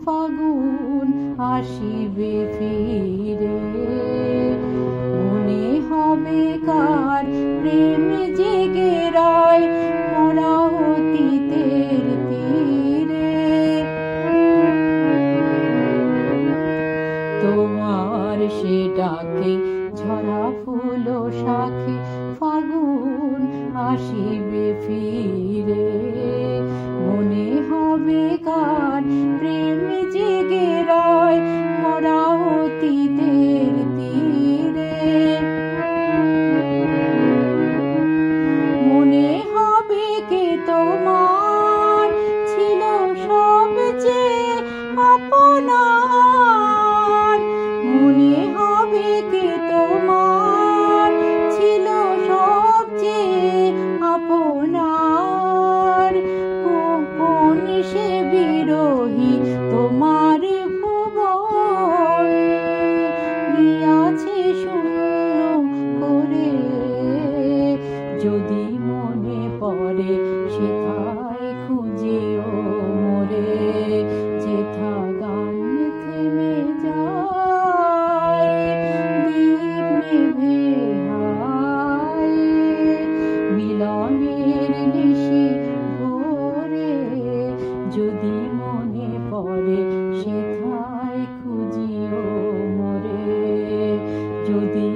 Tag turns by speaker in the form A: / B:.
A: ফাগুন আসিবে ফিরে। মনে হবে কার প্রেম জেগে রায় মোরা অতীতের তীরে। তোমার সে ডাকে ঝরা ফুল শাখে ফাগুন আসিবে ফিরে। মনে হবে কার প্রেম জেগে রায় মোরা অতীতের তীরে। মনে হবে কে তোমার ছিল সবচেয়ে আপনার। মনে হবে কে তোমার ছিল সবচেয়ে আপনার। কোন সে বিরহী তোমার ভুবন গিয়াছে শূন্য করে। যদি মনে পড়ে সেথায় খুঁজিও মোরে। যেথা গান থেমে যায় দীপ নিভে হায়। মিলনের নিশি ভোরে যদি মনে পড়ে সেথায় খুঁজিও মোরে। যদি